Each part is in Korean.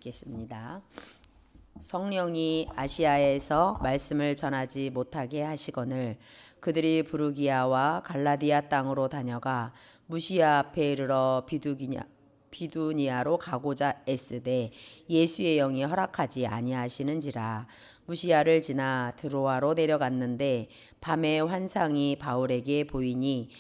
읽겠습니다. 성령이 아시아에서 말씀을 전하지 못하게 하시거늘 그들이 부르기아와 갈라디아 땅으로 다녀가 무시아 앞에 이르러 비두니아로 가고자 애쓰되 예수의 영이 허락하지 아니하시는지라. 무시아를 지나 드로아로 내려갔는데 밤에 환상이 바울에게 보이니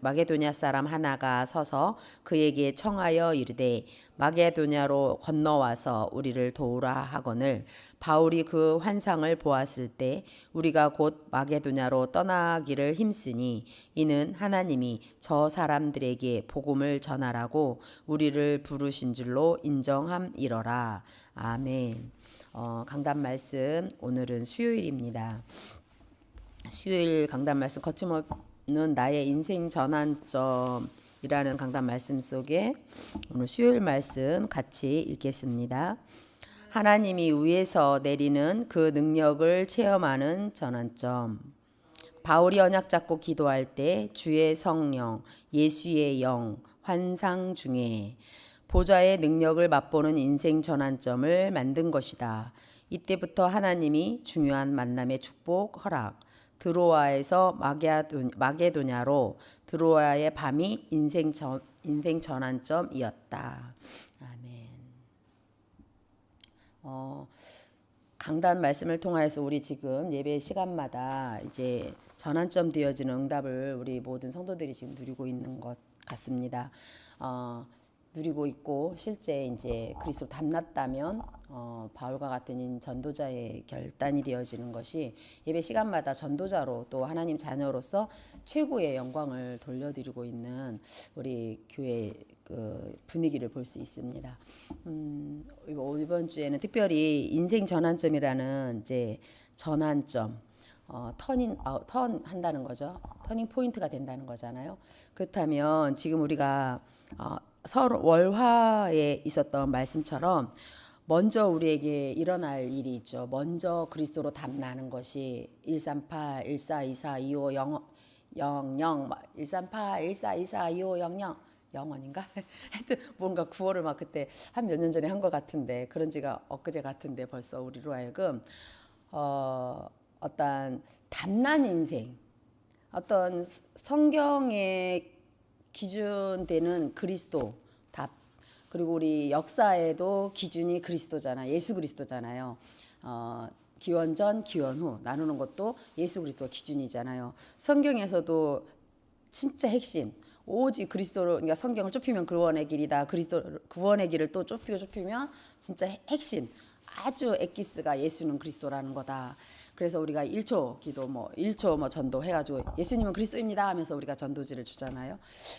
마게도냐 사람 하나가 서서 그에게 청하여 이르되 마게도냐로 건너와서 우리를 도우라 하거늘 바울이 그 환상을 보았을 때 우리가 곧 마게도냐로 떠나기를 힘쓰니 이는 하나님이 저 사람들에게 복음을 전하라고 우리를 부르신 줄로 인정함이러라. 아멘. 강단 말씀, 오늘은 수요일입니다. 수요일 강단 말씀, 거침없는 나의 인생 전환점이라는 강단 말씀 속에 오늘 수요일 말씀 같이 읽겠습니다. 하나님이 위에서 내리는 그 능력을 체험하는 전환점. 바울이 언약 잡고 기도할 때 주의 성령, 예수의 영, 환상 중에 보좌의 능력을 맛보는 인생 전환점을 만든 것이다. 이때부터 하나님이 중요한 만남의 축복 허락, 드로아에서 마게도냐로 드로아의 밤이 인생 전환점이었다. 아멘. 강단 말씀을 통하여서 우리 지금 예배 시간마다 이제 전환점 되어지는 응답을 우리 모든 성도들이 지금 누리고 있는 것 같습니다. 누리고 있고 실제 이제 그리스도 닮았다면 바울과 같은 전도자의 결단이 되어지는 것이 예배 시간마다 전도자로 또 하나님 자녀로서 최고의 영광을 돌려드리고 있는 우리 교회 그 분위기를 볼 수 있습니다. 이번 주에는 특별히 인생 전환점이라는 이제 전환점, 턴 한다는 거죠. 터닝 포인트가 된다는 거잖아요. 그렇다면 지금 우리가 서로 월화에 있었던 말씀처럼 먼저 우리에게 일어날 일이 있죠. 먼저 그리스도로 담나는 것이 138, 1424, 25, 00, 138, 1424, 25, 00 영원인가? 하여튼 뭔가 구호를 막 그때 한 몇 년 전에 한 것 같은데 그런 지가 엊그제 같은데 벌써 우리로 하여금 어떤 담난 인생, 어떤 성경의 기준되는 그리스도 답, 그리고 우리 역사에도 기준이 그리스도잖아. 예수 그리스도잖아요. 기원전 기원 후 나누는 것도 예수 그리스도가 기준이잖아요. 성경에서도 진짜 핵심 오직 그리스도로, 그러니까 성경을 좁히면 구원의 길이다. 그리스도 구원의 길을 또 좁히면 진짜 핵심 아주 엑기스가 예수는 그리스도라는 거다. 그래서 우리가 1초 기도 1초 전도 해가지고 예수님은 그리스도입니다 하면서 우리가 전도지를 주잖아요.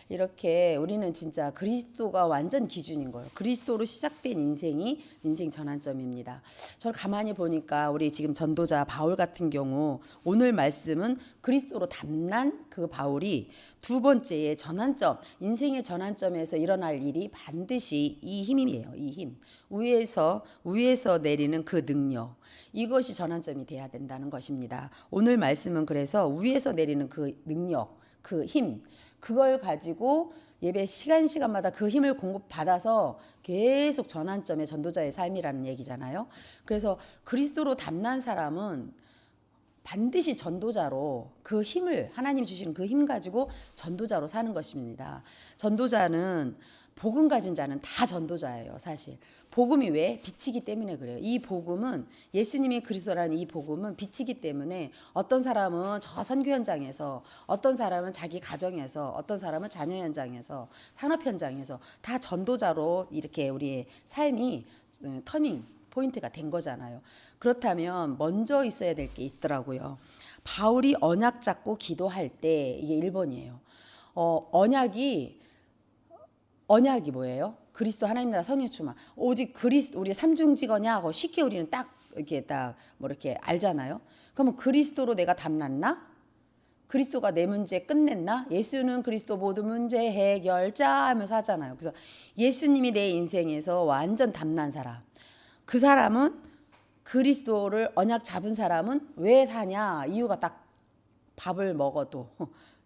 이렇게 우리는 진짜 그리스도가 완전 기준인 거예요. 그리스도로 시작된 인생이 인생 전환점입니다. 저를 가만히 보니까 우리 지금 전도자 바울 같은 경우 오늘 말씀은 그리스도로 담난 그 바울이 두 번째의 전환점, 인생의 전환점에서 일어날 일이 반드시 이 힘이에요. 이 힘. 위에서 내리는 그 능력. 이것이 전환점이 돼야 된다는 것입니다. 오늘 말씀은 그래서 위에서 내리는 그 능력, 그 힘, 그걸 가지고 예배 시간마다 그 힘을 공급받아서 계속 전환점의 전도자의 삶이라는 얘기잖아요. 그래서 그리스도로 담난 사람은 반드시 전도자로 그 힘을, 하나님 주시는 그 힘 가지고 전도자로 사는 것입니다. 전도자는, 복음 가진 자는 다 전도자예요. 사실 복음이 왜? 빛이기 때문에 그래요. 이 복음은, 예수님이 그리스도라는 이 복음은 빛이기 때문에 어떤 사람은 저 선교 현장에서, 어떤 사람은 자기 가정에서, 어떤 사람은 자녀 현장에서, 산업 현장에서 다 전도자로 이렇게 우리의 삶이 터닝 포인트가 된 거잖아요. 그렇다면 먼저 있어야 될 게 있더라고요. 바울이 언약 잡고 기도할 때, 이게 1번이에요. 언약이 뭐예요? 그리스도 하나님 나라 성령 충만. 오직 그리스도, 우리 삼중직언이야 하고 쉽게 우리는 딱 이렇게 이렇게 알잖아요. 그러면 그리스도로 내가 담났나? 그리스도가 내 문제 끝냈나? 예수는 그리스도 모든 문제 해결자 하면서 하잖아요. 그래서 예수님이 내 인생에서 완전 담난 사람. 그 사람은, 그리스도를 언약 잡은 사람은 왜 사냐? 이유가 딱 밥을 먹어도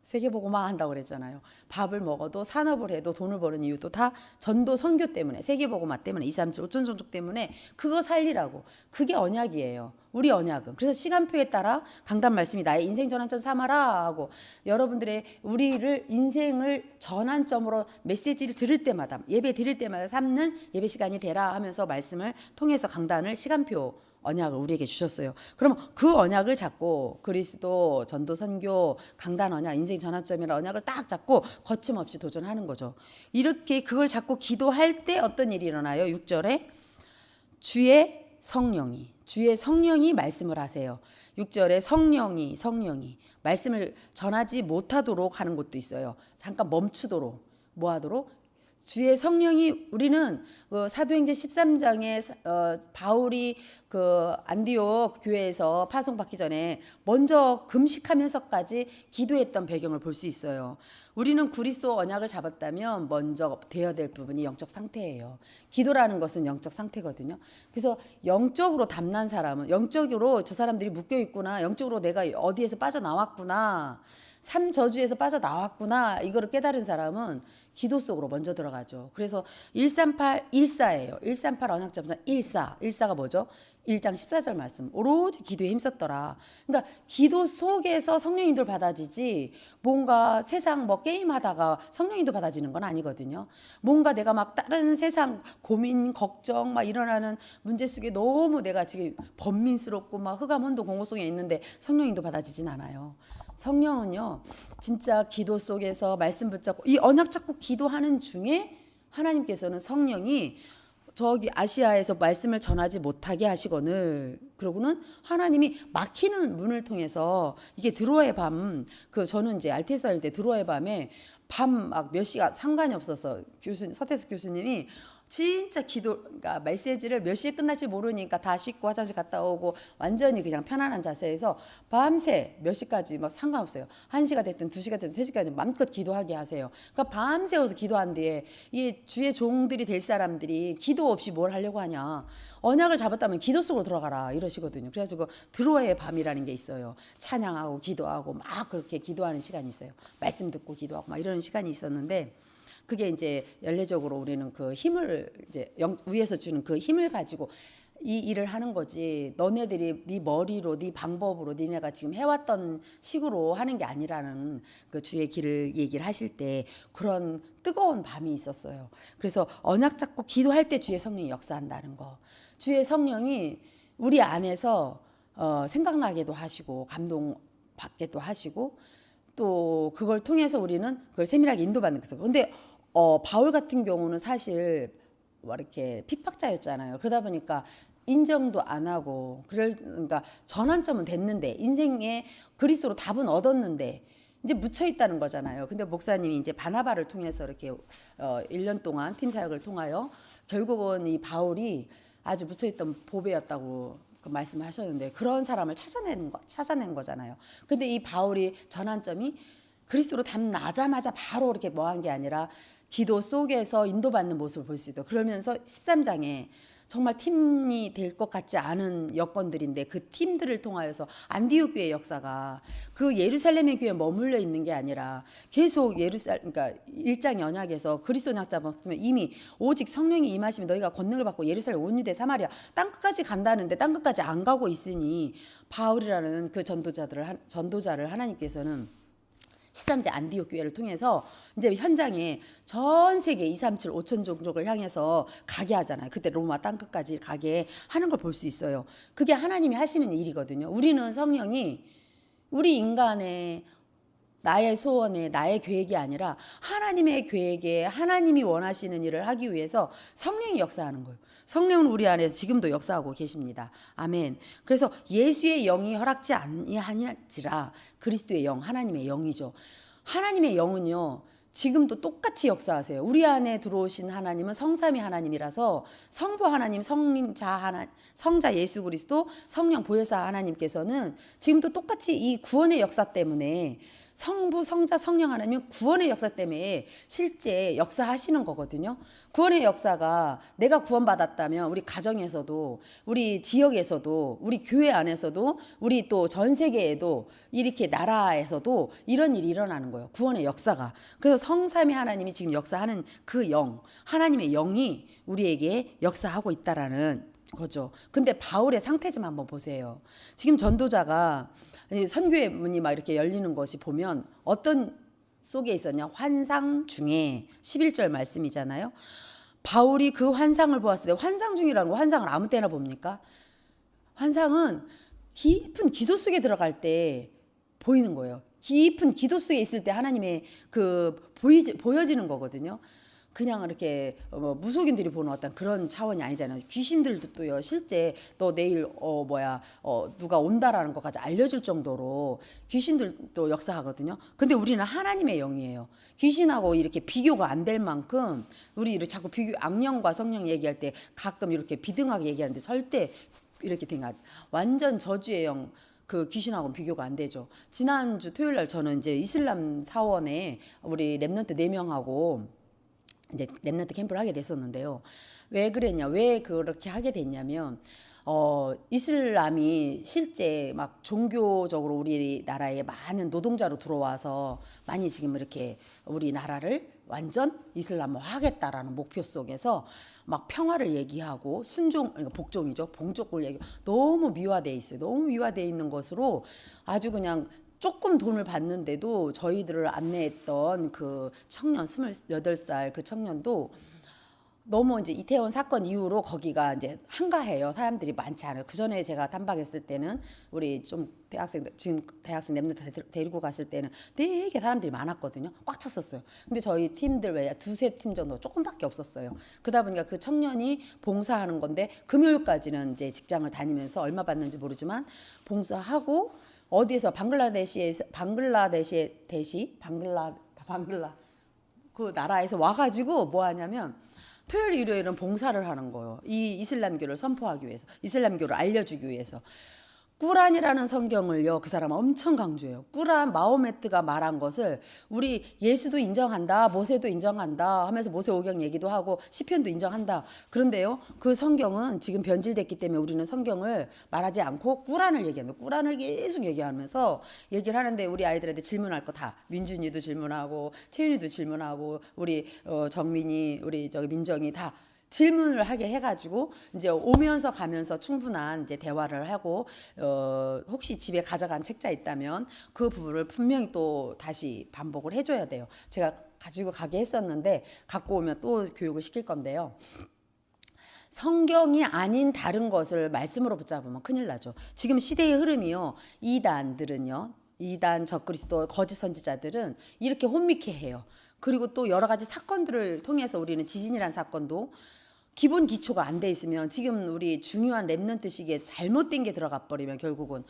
세계보고만 한다고 그랬잖아요. 밥을 먹어도 산업을 해도 돈을 버는 이유도 다 전도 선교 때문에, 세계보고마 때문에, 237 5천 종족 때문에 그거 살리라고. 그게 언약이에요. 우리 언약은. 그래서 시간표에 따라 강단 말씀이 나의 인생 전환점 삼아라 하고, 여러분들의 우리를 인생을 전환점으로 메시지를 들을 때마다, 예배 드릴 때마다 삼는 예배 시간이 되라 하면서 말씀을 통해서 강단을, 시간표 언약을 우리에게 주셨어요. 그럼 그 언약을 잡고 그리스도, 전도, 선교, 강단 언약, 인생 전환점이라는 언약을 딱 잡고 거침없이 도전하는 거죠. 이렇게 그걸 잡고 기도할 때 어떤 일이 일어나요? 6절에 주의 성령이 말씀을 하세요. 6절에 성령이 말씀을 전하지 못하도록 하는 것도 있어요. 잠깐 멈추도록, 뭐 하도록? 주의 성령이, 우리는 사도행전 13장에 바울이 그 안디옥 교회에서 파송받기 전에 먼저 금식하면서까지 기도했던 배경을 볼 수 있어요. 우리는 그리스도 언약을 잡았다면 먼저 되어야 될 부분이 영적 상태예요. 기도라는 것은 영적 상태거든요. 그래서 영적으로 담난 사람은, 영적으로 저 사람들이 묶여 있구나, 영적으로 내가 어디에서 빠져나왔구나, 삼저주에서 빠져나왔구나, 이거를 깨달은 사람은 기도 속으로 먼저 들어가죠. 그래서 138예요. 138 언약자부터 1사가 뭐죠? 1장 14절 말씀. 오로지 기도에 힘썼더라. 그러니까 기도 속에서 성령인도를 받아지지, 뭔가 세상 뭐 게임하다가 성령인도 받아지는 건 아니거든요. 뭔가 내가 막 다른 세상 고민, 걱정 막 일어나는 문제 속에 너무 내가 지금 번민스럽고 막 흑암 혼돈 공허 속에 있는데 성령인도 받아지진 않아요. 성령은요, 진짜 기도 속에서 말씀 붙잡고 이 언약 잡고 기도하는 중에 하나님께서는 성령이 저기 아시아에서 말씀을 전하지 못하게 하시거늘, 그러고는 하나님이 막히는 문을 통해서, 이게 드로아의 밤, 저는 이제 알테사일 때 드로아의 밤에 밤 막 몇 시간 상관이 없어서 서태숙 교수님이 진짜 그러니까 메시지를 몇 시에 끝날지 모르니까 다 씻고 화장실 갔다 오고 완전히 그냥 편안한 자세에서 밤새 몇 시까지 뭐 상관없어요. 1시가 됐든 2시가 됐든 3시까지 마음껏 기도하게 하세요. 그러니까 밤새워서 기도한 뒤에 이 주의 종들이 될 사람들이 기도 없이 뭘 하려고 하냐. 언약을 잡았다면 기도 속으로 들어가라 이러시거든요. 그래가지고 드로아의 밤이라는 게 있어요. 찬양하고 기도하고 막 그렇게 기도하는 시간이 있어요. 말씀 듣고 기도하고 막 이런 시간이 있었는데, 그게 이제 연례적으로 우리는 그 힘을 이제 위에서 주는 그 힘을 가지고 이 일을 하는 거지, 너네들이 네 머리로, 네 방법으로, 니네가 지금 해왔던 식으로 하는 게 아니라는 그 주의 길을 얘기를 하실 때 그런 뜨거운 밤이 있었어요. 그래서 언약 잡고 기도할 때 주의 성령이 역사한다는 거, 주의 성령이 우리 안에서 생각나게도 하시고 감동받게도 하시고, 또 그걸 통해서 우리는 그걸 세밀하게 인도받는 거죠. 근데 바울 같은 경우는 사실 뭐 이렇게 핍박자였잖아요. 그러다 보니까 인정도 안 하고, 그러니까 전환점은 됐는데, 인생에 그리스도로 답은 얻었는데 이제 묻혀 있다는 거잖아요. 근데 목사님이 이제 바나바를 통해서 이렇게 1년 동안 팀 사역을 통하여 결국은 이 바울이 아주 묻혀 있던 보배였다고 말씀하셨는데, 그런 사람을 찾아낸 거잖아요. 근데 이 바울이 전환점이 그리스도로 답 나자마자 바로 이렇게 뭐한 게 아니라 기도 속에서 인도받는 모습을 볼 수 있어요. 그러면서 13장에 정말 팀이 될 것 같지 않은 여건들인데 그 팀들을 통하여서 안디옥 교회 역사가 그 예루살렘의 교회에 머물러 있는 게 아니라 계속 그러니까 1장 언약에서 그리스도 언약 잡았으면 이미 오직 성령이 임하시면 너희가 권능을 받고 예루살렘 온 유대 사마리아 땅끝까지 간다는데 땅끝까지 안 가고 있으니, 바울이라는 그 전도자를 하나님께서는 13제 안디옥 교회를 통해서 이제 현장에 전 세계 237 5천 종족을 향해서 가게 하잖아요. 그때 로마 땅끝까지 가게 하는 걸 볼 수 있어요. 그게 하나님이 하시는 일이거든요. 우리는 성령이 우리 인간의 나의 소원에 나의 계획이 아니라 하나님의 계획에 하나님이 원하시는 일을 하기 위해서 성령이 역사하는 거예요. 성령은 우리 안에서 지금도 역사하고 계십니다. 아멘. 그래서 예수의 영이 허락지 아니하니라 그리스도의 영, 하나님의 영이죠. 하나님의 영은요, 지금도 똑같이 역사하세요. 우리 안에 들어오신 하나님은 성삼위 하나님이라서 성부 하나님, 성자 예수 그리스도, 성령 보혜사 하나님께서는 지금도 똑같이 이 구원의 역사 때문에 성부, 성자, 성령 하나님은 구원의 역사 때문에 실제 역사하시는 거거든요. 구원의 역사가 내가 구원받았다면 우리 가정에서도 우리 지역에서도 우리 교회 안에서도 우리 또 전 세계에도 이렇게 나라에서도 이런 일이 일어나는 거예요. 구원의 역사가. 그래서 성삼위 하나님이 지금 역사하는 그 영, 하나님의 영이 우리에게 역사하고 있다라는 거죠. 근데 바울의 상태 좀 한번 보세요. 지금 전도자가 선교의 문이 막 이렇게 열리는 것이 보면 어떤 속에 있었냐? 환상 중에 11절 말씀이잖아요. 바울이 그 환상을 보았을 때, 환상 중이라는 거 환상을 아무 때나 봅니까? 환상은 깊은 기도 속에 들어갈 때 보이는 거예요. 깊은 기도 속에 있을 때 하나님의 보여지는 거거든요. 그냥 이렇게 무속인들이 보는 어떤 그런 차원이 아니잖아요. 귀신들도 또요, 실제 너 내일 누가 온다라는 것까지 알려줄 정도로 귀신들도 역사하거든요. 근데 우리는 하나님의 영이에요. 귀신하고 이렇게 비교가 안 될 만큼 우리 이렇게 자꾸 악령과 성령 얘기할 때 가끔 이렇게 비등하게 얘기하는데 절대 이렇게 된 거 완전 저주의 영. 그 귀신하고는 비교가 안 되죠. 지난주 토요일 날 저는 이제 이슬람 사원에 우리 랩런트 4명하고 이제 랩런트 캠프를 하게 됐었는데요. 왜 그랬냐? 왜 그렇게 하게 됐냐면 이슬람이 실제 막 종교적으로 우리나라에 많은 노동자로 들어와서 많이 지금 이렇게 우리나라를 완전 이슬람화하겠다라는 목표 속에서 막 평화를 얘기하고 순종, 그러니까 복종이죠. 봉족을 얘기 너무 미화돼 있어요. 너무 미화돼 있는 것으로 아주 그냥 조금 돈을 받는데도 저희들을 안내했던 그 청년 28살 그 청년도 너무 이제 이태원 사건 이후로 거기가 이제 한가해요. 사람들이 많지 않아요. 그 전에 제가 탐방했을 때는 우리 좀 지금 대학생 랩런트 데리고 갔을 때는 되게 사람들이 많았거든요. 꽉 찼었어요. 근데 저희 팀들 외에 두세 팀 정도 조금밖에 없었어요. 그러다 보니까 그 청년이 봉사하는 건데 금요일까지는 이제 직장을 다니면서 얼마 받는지 모르지만 봉사하고 어디에서 방글라 그 나라에서 와가지고 뭐 하냐면 토요일 일요일은 봉사를 하는 거예요. 이 이슬람교를 선포하기 위해서, 이슬람교를 알려주기 위해서. 꾸란이라는 성경을요, 그 사람은 엄청 강조해요. 꾸란 마호메트가 말한 것을 우리 예수도 인정한다, 모세도 인정한다 하면서 모세오경 얘기도 하고 시편도 인정한다. 그런데요, 그 성경은 지금 변질됐기 때문에 우리는 성경을 말하지 않고 꾸란을 얘기하는 거예요. 꾸란을 계속 얘기하면서 얘기를 하는데 우리 아이들한테 질문할 거 다 민준이도 질문하고 채윤이도 질문하고 우리 정민이 우리 민정이 다 질문을 하게 해가지고 이제 오면서 가면서 충분한 이제 대화를 하고 혹시 집에 가져간 책자 있다면 그 부분을 분명히 또 다시 반복을 해줘야 돼요. 제가 가지고 가게 했었는데 갖고 오면 또 교육을 시킬 건데요. 성경이 아닌 다른 것을 말씀으로 붙잡으면 큰일 나죠. 지금 시대의 흐름이요. 이단 적그리스도 거짓 선지자들은 이렇게 혼미케 해요. 그리고 또 여러 가지 사건들을 통해서 우리는 지진이란 사건도 기본 기초가 안 돼 있으면 지금 우리 중요한 랩런트 시기에 잘못된 게 들어가 버리면 결국은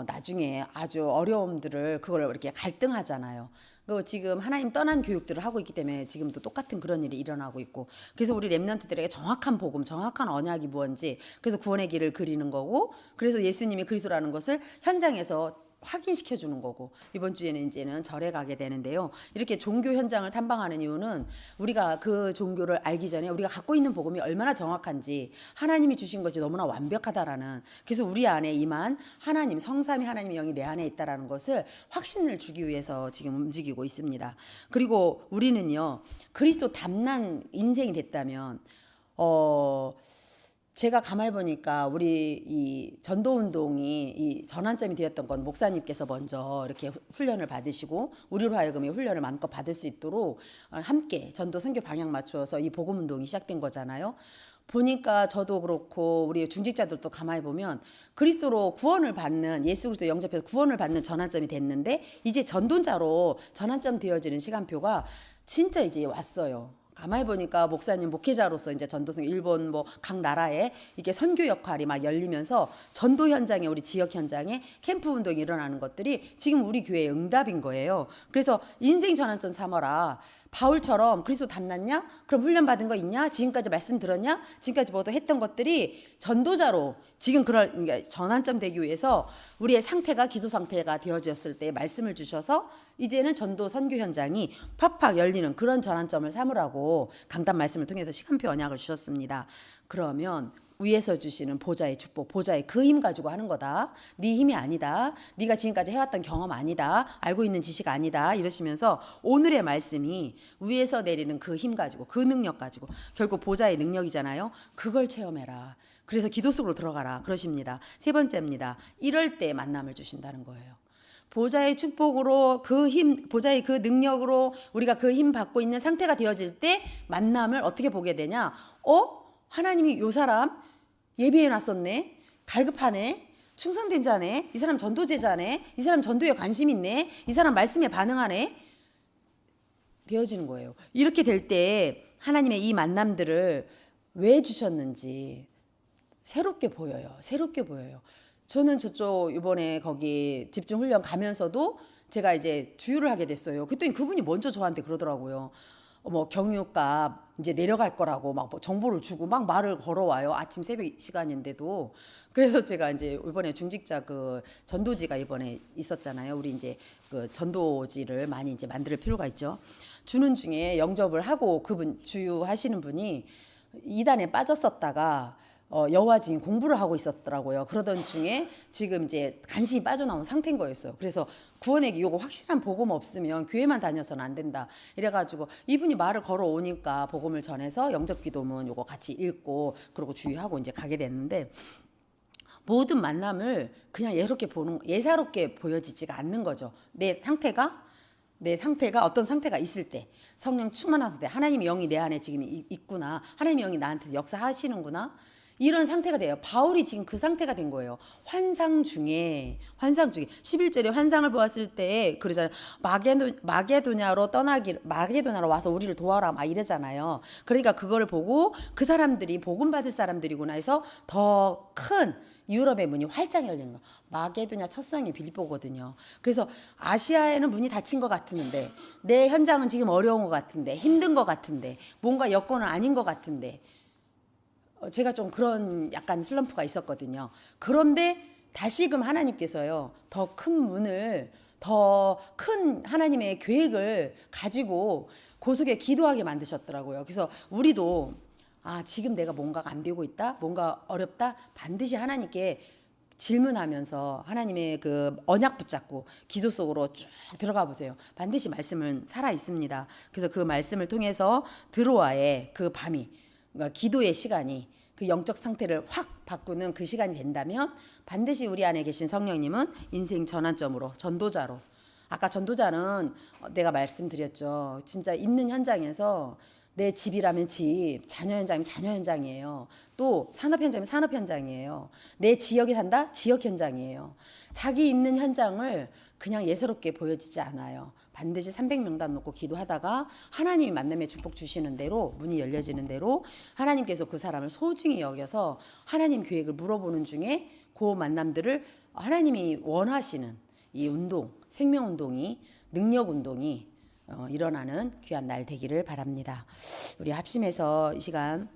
나중에 아주 어려움들을 그걸 이렇게 갈등하잖아요. 그 지금 하나님 떠난 교육들을 하고 있기 때문에 지금도 똑같은 그런 일이 일어나고 있고, 그래서 우리 랩런트들에게 정확한 복음, 정확한 언약이 무언지, 그래서 구원의 길을 그리는 거고, 그래서 예수님이 그리스도라는 것을 현장에서 확인시켜 주는 거고, 이번 주에는 이제는 절에 가게 되는데요. 이렇게 종교 현장을 탐방하는 이유는 우리가 그 종교를 알기 전에 우리가 갖고 있는 복음이 얼마나 정확한지, 하나님이 주신 것이 너무나 완벽하다라는, 그래서 우리 안에 임한 하나님, 성삼위 하나님의 영이 내 안에 있다라는 것을 확신을 주기 위해서 지금 움직이고 있습니다. 그리고 우리는요, 그리스도 닮는 인생이 됐다면 제가 가만히 보니까 우리 이 전도운동이 이 전환점이 되었던 건 목사님께서 먼저 이렇게 훈련을 받으시고 우리로 하여금 이 훈련을 마음껏 받을 수 있도록 함께 전도 선교 방향 맞추어서 이 복음운동이 시작된 거잖아요. 보니까 저도 그렇고 우리 중직자들도 가만히 보면 그리스도로 구원을 받는, 예수 그리스도 영접해서 구원을 받는 전환점이 됐는데 이제 전도자로 전환점 되어지는 시간표가 진짜 이제 왔어요. 가만히 보니까 목사님 목회자로서 이제 전도성 일본 뭐 각 나라에 이게 선교 역할이 막 열리면서 전도 현장에, 우리 지역 현장에 캠프 운동이 일어나는 것들이 지금 우리 교회의 응답인 거예요. 그래서 인생 전환점 삼어라. 바울처럼 그리스도 닮났냐? 그럼 훈련 받은 거 있냐? 지금까지 말씀 들었냐? 지금까지 뭐도 했던 것들이 전도자로 지금 그러니까 전환점 되기 위해서 우리의 상태가 기도 상태가 되어졌을 때 말씀을 주셔서 이제는 전도 선교 현장이 팍팍 열리는 그런 전환점을 삼으라고 강단 말씀을 통해서 시간표 언약을 주셨습니다. 그러면 위에서 주시는 보좌의 축복, 보좌의 그 힘 가지고 하는 거다. 네 힘이 아니다. 네가 지금까지 해왔던 경험 아니다. 알고 있는 지식 아니다. 이러시면서 오늘의 말씀이 위에서 내리는 그 힘 가지고 그 능력 가지고 결국 보좌의 능력이잖아요. 그걸 체험해라. 그래서 기도 속으로 들어가라. 그러십니다. 세 번째입니다. 이럴 때 만남을 주신다는 거예요. 보좌의 축복으로 그 힘, 보좌의 그 능력으로 우리가 그 힘 받고 있는 상태가 되어질 때 만남을 어떻게 보게 되냐? 하나님이 요 사람 예비해 놨었네. 갈급하네. 충성된 자네. 이 사람 전도제자네. 이 사람 전도에 관심 있네. 이 사람 말씀에 반응하네. 되어지는 거예요. 이렇게 될 때 하나님의 이 만남들을 왜 주셨는지 새롭게 보여요. 새롭게 보여요. 저는 저쪽 이번에 거기 집중훈련 가면서도 제가 이제 주유를 하게 됐어요. 그랬더니 그분이 먼저 저한테 그러더라고요. 경유값 이제 내려갈 거라고 막 정보를 주고 막 말을 걸어와요. 아침 새벽 시간인데도. 그래서 제가 이제 이번에 중직자 그 전도지가 이번에 있었잖아요. 우리 이제 그 전도지를 많이 이제 만들 필요가 있죠. 주는 중에 영접을 하고 그분 주유하시는 분이 이단에 빠졌었다가 여호와 증인 공부를 하고 있었더라고요. 그러던 중에 지금 이제 간신히 빠져나온 상태인 거였어요. 그래서 구원에게 요거 확실한 복음 없으면 교회만 다녀서는 안 된다. 이래가지고 이분이 말을 걸어오니까 복음을 전해서 영접기도문 요거 같이 읽고 그러고 주의하고 이제 가게 됐는데 모든 만남을 그냥 예사롭게 보여지지가 않는 거죠. 내 상태가 어떤 상태가 있을 때 성령 충만하실 때 하나님의 영이 내 안에 지금 있구나. 하나님의 영이 나한테 역사하시는구나. 이런 상태가 돼요. 바울이 지금 그 상태가 된 거예요. 환상 중에 11절에 환상을 보았을 때 그러잖아요. 마게도냐로 와서 우리를 도와라 막 이러잖아요. 그러니까 그거를 보고 그 사람들이 복음 받을 사람들이구나 해서 더 큰 유럽의 문이 활짝 열리는 거예요. 마게도냐 첫 성이 빌립보거든요. 그래서 아시아에는 문이 닫힌 것 같은데 내 현장은 지금 어려운 것 같은데 힘든 것 같은데 뭔가 여건은 아닌 것 같은데 제가 좀 그런 약간 슬럼프가 있었거든요. 그런데 다시금 하나님께서요. 더 큰 문을 더 큰 하나님의 계획을 가지고 고속에 기도하게 만드셨더라고요. 그래서 우리도 지금 내가 뭔가가 안 되고 있다. 뭔가 어렵다. 반드시 하나님께 질문하면서 하나님의 그 언약 붙잡고 기도 속으로 쭉 들어가 보세요. 반드시 말씀은 살아 있습니다. 그래서 그 말씀을 통해서 드로아의 그 밤이 그러니까 기도의 시간이 그 영적 상태를 확 바꾸는 그 시간이 된다면 반드시 우리 안에 계신 성령님은 인생 전환점으로 전도자로 아까 전도자는 내가 말씀드렸죠. 진짜 있는 현장에서 내 집이라면 집, 자녀 현장이면 자녀 현장이에요. 또 산업 현장이면 산업 현장이에요. 내 지역에 산다? 지역 현장이에요. 자기 있는 현장을 그냥 예사롭게 보여지지 않아요. 반드시 300명단 놓고 기도하다가 하나님이 만남의 축복 주시는 대로 문이 열려지는 대로 하나님께서 그 사람을 소중히 여겨서 하나님 계획을 물어보는 중에 그 만남들을 하나님이 원하시는 이 운동, 생명운동이 능력운동이 일어나는 귀한 날 되기를 바랍니다. 우리 합심해서 이 시간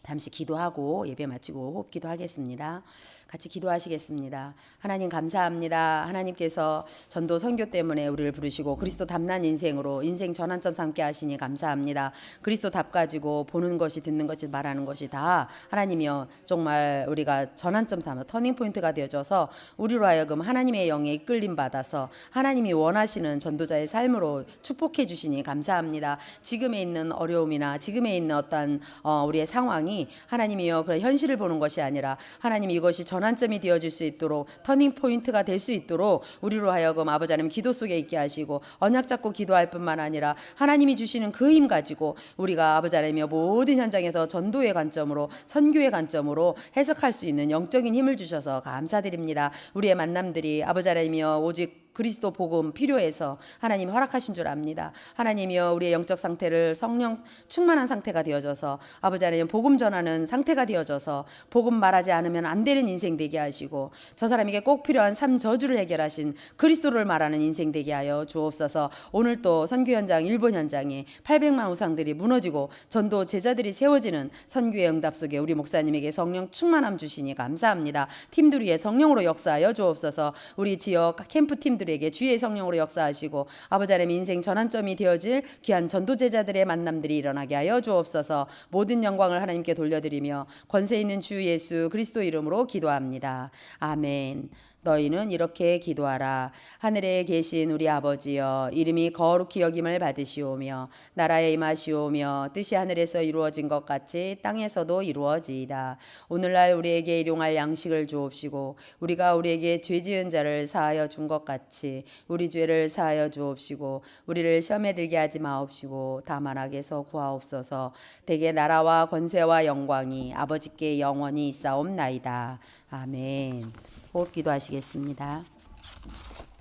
잠시 기도하고 예배 마치고 호흡 기도하겠습니다. 같이 기도하시겠습니다. 하나님 감사합니다. 하나님께서 전도 선교 때문에 우리를 부르시고 그리스도 답난 인생으로 인생 전환점 삼게 하시니 감사합니다. 그리스도 답 가지고 보는 것이 듣는 것이 말하는 것이 다 하나님이여 정말 우리가 전환점 삼아 터닝 포인트가 되어져서 우리로 하여금 하나님의 영에 이끌림 받아서 하나님이 원하시는 전도자의 삶으로 축복해 주시니 감사합니다. 지금에 있는 어려움이나 지금에 있는 어떤 우리의 상황이 하나님이여 그런 현실을 보는 것이 아니라 하나님 이것이 전환점이 되어질 수 있도록 터닝 포인트가 될 수 있도록 우리로 하여금 아버지 하나님 기도 속에 있게 하시고 언약 잡고 기도할 뿐만 아니라 하나님이 주시는 그 힘 가지고 우리가 아버지 하나님이여 모든 현장에서 전도의 관점으로 선교의 관점으로 해석할 수 있는 영적인 힘을 주셔서 감사드립니다. 우리의 만남들이 아버지 하나님이여 오직 그리스도 복음 필요해서 하나님 허락하신 줄 압니다. 하나님이여 우리의 영적 상태를 성령 충만한 상태가 되어져서 아버지 하나님 복음 전하는 상태가 되어져서 복음 말하지 않으면 안 되는 인생 되게 하시고 저 사람에게 꼭 필요한 삶 저주를 해결하신 그리스도를 말하는 인생 되게 하여 주옵소서. 오늘 또 선교 현장 일본 현장에 800만 우상들이 무너지고 전도 제자들이 세워지는 선교의 응답 속에 우리 목사님에게 성령 충만함 주시니 감사합니다. 팀들 위에 성령으로 역사하여 주옵소서. 우리 지역 캠프 팀들에게 주의 성령으로 역사하시고 아버지 하나님 인생 전환점이 되어질 귀한 전도 제자들의 만남들이 일어나게 하여 주옵소서. 모든 영광을 하나님께 돌려드리며 권세 있는 주 예수 그리스도 이름으로 기도합니다. 아멘. 너희는 이렇게 기도하라. 하늘에 계신 우리 아버지여, 이름이 거룩히 여김을 받으시오며 나라에 임하시오며 뜻이 하늘에서 이루어진 것 같이 땅에서도 이루어지이다. 오늘날 우리에게 일용할 양식을 주옵시고 우리가 우리에게 죄 지은 자를 사하여 준 것 같이 우리 죄를 사하여 주옵시고 우리를 시험에 들게 하지 마옵시고 다만 악에서 구하옵소서. 대개 나라와 권세와 영광이 아버지께 영원히 있사옵나이다. 아멘. 호흡 기도하시겠습니다.